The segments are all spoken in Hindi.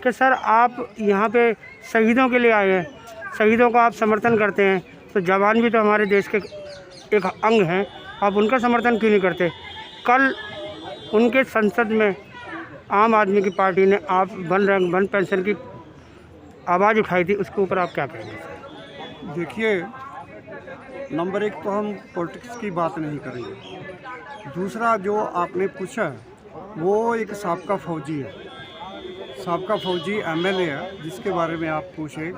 कि सर आप यहाँ पे शहीदों के लिए आए हैं, शहीदों का आप समर्थन करते हैं, तो जवान भी तो हमारे देश के एक अंग हैं, आप उनका समर्थन क्यों नहीं करते? कल उनके संसद में आम आदमी की पार्टी ने आप वन पेंशन की आवाज़ उठाई थी, उसके ऊपर आप क्या कहेंगे? देखिए, नंबर एक तो हम पॉलिटिक्स की बात नहीं करेंगे। दूसरा जो आपने पूछा वो एक साबका फौजी है, साबका फौजी एमएलए है, जिसके बारे में आप पूछे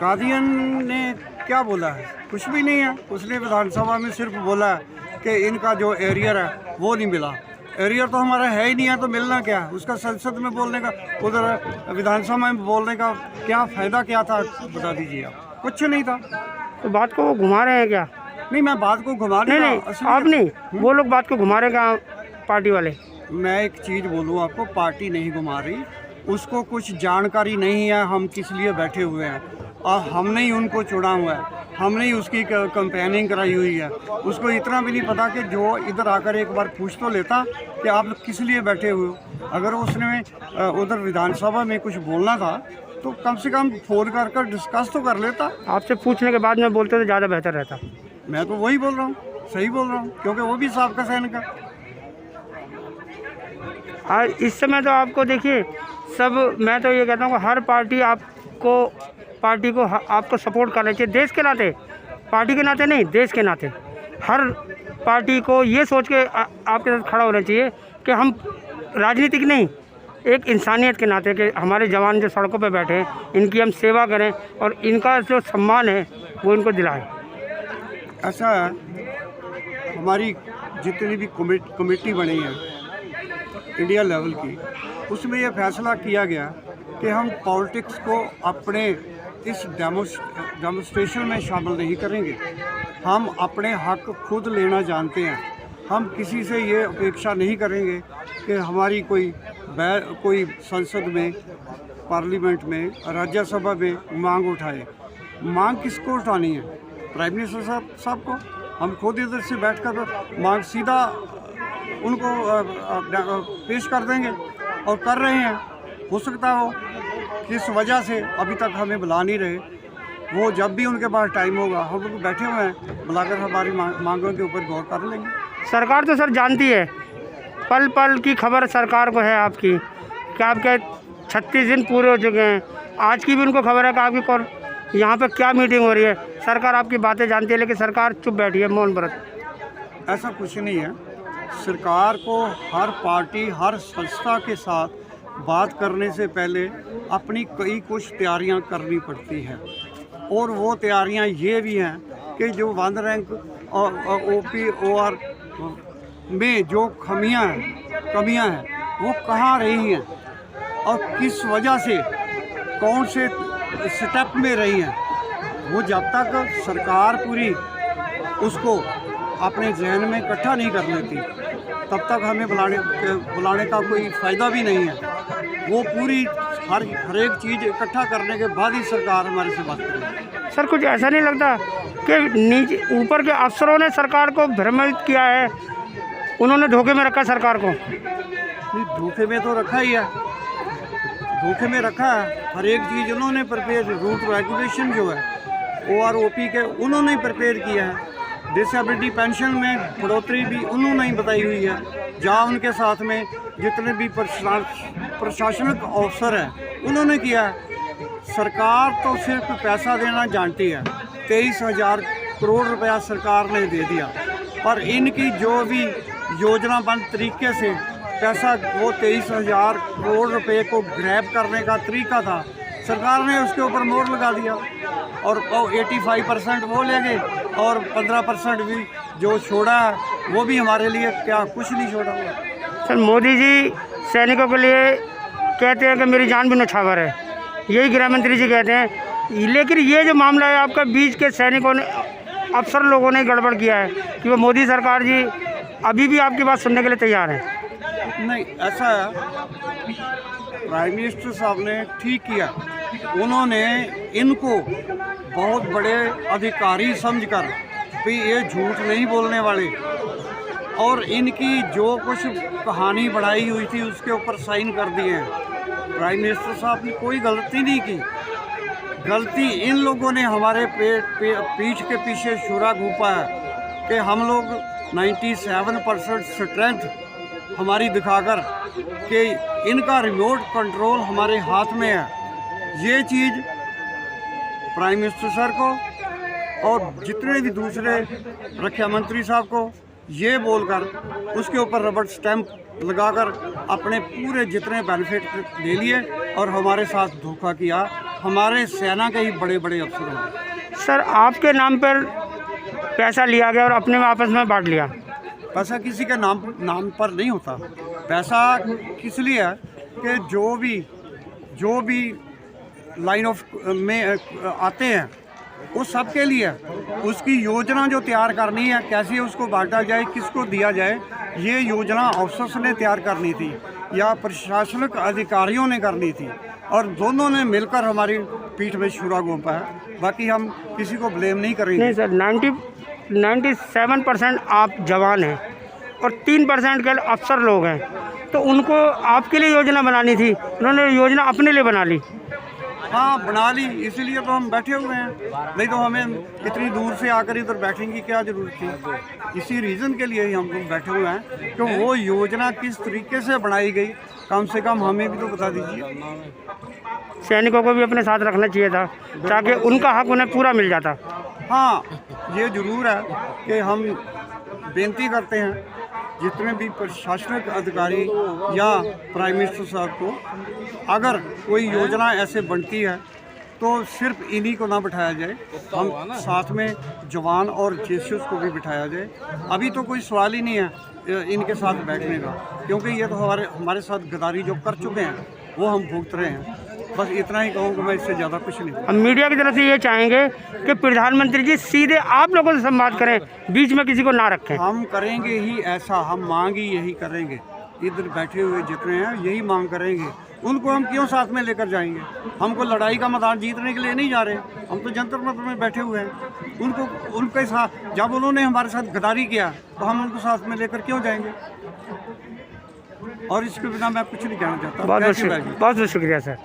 कादियन ने क्या बोला है? कुछ भी नहीं है। उसने विधानसभा में सिर्फ बोला कि इनका जो एरियर है वो नहीं मिला। एरियर तो हमारा है ही नहीं है, तो मिलना क्या? उसका संसद में बोलने का, उधर विधानसभा में बोलने का क्या फ़ायदा क्या था? बता दीजिए आप। कुछ नहीं था। तो बात को वो घुमा रहे हैं क्या? नहीं, मैं बात को घुमा नहीं, आप नहीं, वो लोग बात को घुमा रहे हैं पार्टी वाले। मैं एक चीज़ बोलूँ आपको, पार्टी नहीं घुमा रही, उसको कुछ जानकारी नहीं है हम किस लिए बैठे हुए हैं, और हमने ही उनको चुना हुआ है, हमने ही उसकी कैंपेनिंग कराई हुई है। उसको इतना भी नहीं पता कि जो इधर आकर एक बार पूछ तो लेता कि आप किस लिए बैठे हुए हो। अगर उसने उधर विधानसभा में कुछ बोलना था तो कम से कम फ़ोन कर डिस्कस तो कर लेता। आपसे पूछने के बाद में बोलते तो ज़्यादा बेहतर रहता। मैं तो वही बोल रहा हूँ, सही बोल रहा हूँ, क्योंकि वो भी साबका सैनिक है। आज इस समय तो आपको देखिए सब, मैं तो ये कहता हूँ कि हर पार्टी को आपको सपोर्ट करना चाहिए, देश के नाते, पार्टी के नाते नहीं, देश के नाते। हर पार्टी को ये सोच के आपके साथ खड़ा होना चाहिए कि हम राजनीतिक नहीं, एक इंसानियत के नाते कि हमारे जवान जो सड़कों पे बैठे हैं, इनकी हम सेवा करें और इनका जो सम्मान है वो इनको दिलाएं। ऐसा है, हमारी जितनी भी कमेटी बनी है इंडिया लेवल की, उसमें यह फैसला किया गया कि हम पॉलिटिक्स को अपने इस डेमोस्ट्रेशन में शामिल नहीं करेंगे। हम अपने हक खुद लेना जानते हैं। हम किसी से ये अपेक्षा नहीं करेंगे कि हमारी कोई संसद में, पार्लियामेंट में, राज्यसभा में मांग उठाए। मांग किसको उठानी है? प्राइम मिनिस्टर साहब को। हम खुद इधर से बैठकर मांग सीधा उनको पेश कर देंगे, और कर रहे हैं। हो सकता हो किस वजह से अभी तक हमें बुला नहीं रहे, वो जब भी उनके पास टाइम होगा, हम लोग बैठे हुए हैं, बुलाकर हमारी मांगों के ऊपर गौर कर लेंगे। सरकार तो सर जानती है, पल पल की खबर सरकार को है आपकी, कि आपके 36 दिन पूरे हो चुके हैं। आज की भी उनको खबर है कि आपकी यहाँ पे क्या मीटिंग हो रही है। सरकार आपकी बातें जानती है, लेकिन सरकार चुप बैठी है, मौन व्रत। ऐसा कुछ नहीं है। सरकार को हर पार्टी, हर संस्था के साथ बात करने से पहले अपनी कुछ तैयारियां करनी पड़ती हैं, और वो तैयारियां ये भी हैं कि जो 1 रैंक और OPOR में जो कमियां हैं वो कहाँ रही हैं और किस वजह से, कौन से स्टेप में रही हैं। वो जब तक सरकार पूरी उसको अपने जहन में इकट्ठा नहीं कर लेती, तब तक हमें बुलाने का कोई फ़ायदा भी नहीं है। वो पूरी हर एक चीज़ इकट्ठा करने के बाद ही सरकार हमारे से बात करेगी। सर कुछ ऐसा नहीं लगता कि नीचे ऊपर के अफसरों ने सरकार को भ्रमित किया है, उन्होंने धोखे में रखा सरकार को? नहीं, धोखे में तो रखा ही है, धोखे में रखा है। हर एक चीज़ उन्होंने प्रिपेयर, रूल रेगुलेशन जो है OROP के उन्होंने प्रिपेयर किया है। डिसेबिलिटी पेंशन में बढ़ोतरी भी उन्होंने ही बताई हुई है। जहाँ उनके साथ में जितने भी प्रशासनिक अफसर हैं उन्होंने किया है। सरकार तो सिर्फ पैसा देना जानती है। 23,000 करोड़ रुपया सरकार ने दे दिया, पर इनकी जो भी योजनाबद्ध तरीके से पैसा, वो 23,000 करोड़ रुपए को ग्रैब करने का तरीका था, सरकार ने उसके ऊपर मोहर लगा दिया, और 85% वो ले गए, और 15% भी जो छोड़ा है वो भी हमारे लिए क्या कुछ नहीं छोड़ा हुआ। सर मोदी जी सैनिकों के लिए कहते हैं कि मेरी जान भी नौछावर है, यही गृह मंत्री जी कहते हैं, लेकिन ये जो मामला है आपका, बीच के सैनिकों ने, अफसर लोगों ने गड़बड़ किया है कि वो मोदी सरकार जी अभी भी आपकी बात सुनने के लिए तैयार है। नहीं, ऐसा है, प्राइम मिनिस्टर साहब ने ठीक किया। उन्होंने इनको बहुत बड़े अधिकारी समझकर भी ये झूठ नहीं बोलने वाले, और इनकी जो कुछ कहानी बढ़ाई हुई थी उसके ऊपर साइन कर दिए हैं। प्राइम मिनिस्टर साहब ने कोई गलती नहीं की। गलती इन लोगों ने हमारे पीठ के पीछे छुरा घोंपा है कि हम लोग 97% स्ट्रेंथ हमारी दिखाकर कि इनका रिमोट कंट्रोल हमारे हाथ में है, ये चीज़ प्राइम मिनिस्टर सर को और जितने भी दूसरे रक्षा मंत्री साहब को ये बोलकर उसके ऊपर रबड़ स्टैंप लगाकर अपने पूरे जितने बेनिफिट ले लिए और हमारे साथ धोखा किया। हमारे सेना के ही बड़े बड़े अफसरों ने। सर आपके नाम पर पैसा लिया गया और अपने में आपस में बांट लिया। पैसा किसी के नाम पर नहीं होता। पैसा किस लिए है कि जो भी लाइन ऑफ में आते हैं वो सबके लिए है। उसकी योजना जो तैयार करनी है, कैसे उसको बांटा जाए, किसको दिया जाए, ये योजना अफसर्स ने तैयार करनी थी या प्रशासनिक अधिकारियों ने करनी थी और दोनों ने मिलकर हमारी पीठ में छुरा घोंपा है। बाकी हम किसी को ब्लेम नहीं करेंगे। नहीं सर, 97% आप जवान हैं और 3% के अफसर लोग हैं, तो उनको आपके लिए योजना बनानी थी, उन्होंने योजना अपने लिए बना ली। हाँ बना ली, इसीलिए तो हम बैठे हुए हैं, नहीं तो हमें इतनी दूर से आकर इधर बैठने की क्या ज़रूरत थी। इसी रीज़न के लिए ही हम लोग बैठे हुए हैं कि वो योजना किस तरीके से बनाई गई, कम से कम हमें भी तो बता दीजिए। सैनिकों को भी अपने साथ रखना चाहिए था ताकि उनका हक उन्हें पूरा मिल जाता। हाँ ये ज़रूर है कि हम बेनती करते हैं जितने भी प्रशासनिक अधिकारी या प्राइम मिनिस्टर साहब को, अगर कोई योजना ऐसे बनती है तो सिर्फ इन्हीं को ना बिठाया जाए, हम साथ में जवान और जेसीओस को भी बिठाया जाए। अभी तो कोई सवाल ही नहीं है इनके साथ बैठने का, क्योंकि ये तो हमारे साथ गद्दारी जो कर चुके हैं वो हम भुगत रहे हैं। बस इतना ही कहूँगा, मैं इससे ज़्यादा कुछ नहीं। हम मीडिया की तरफ से ये चाहेंगे कि प्रधानमंत्री जी सीधे आप लोगों से संवाद करें, बीच में किसी को ना रखें। हम करेंगे ही ऐसा, हम मांग ही यही करेंगे। इधर बैठे हुए जितने हैं यही मांग करेंगे। उनको हम क्यों साथ में लेकर जाएंगे? हमको लड़ाई का मैदान जीतने के लिए नहीं जा रहे, हम तो जंतर मंतर में बैठे हुए हैं। उनके साथ जब उन्होंने हमारे साथ गद्दारी किया तो हम उनको साथ में लेकर क्यों जाएंगे? और इसके बिना मैं कुछ नहीं कहना चाहता। बहुत बहुत शुक्रिया सर।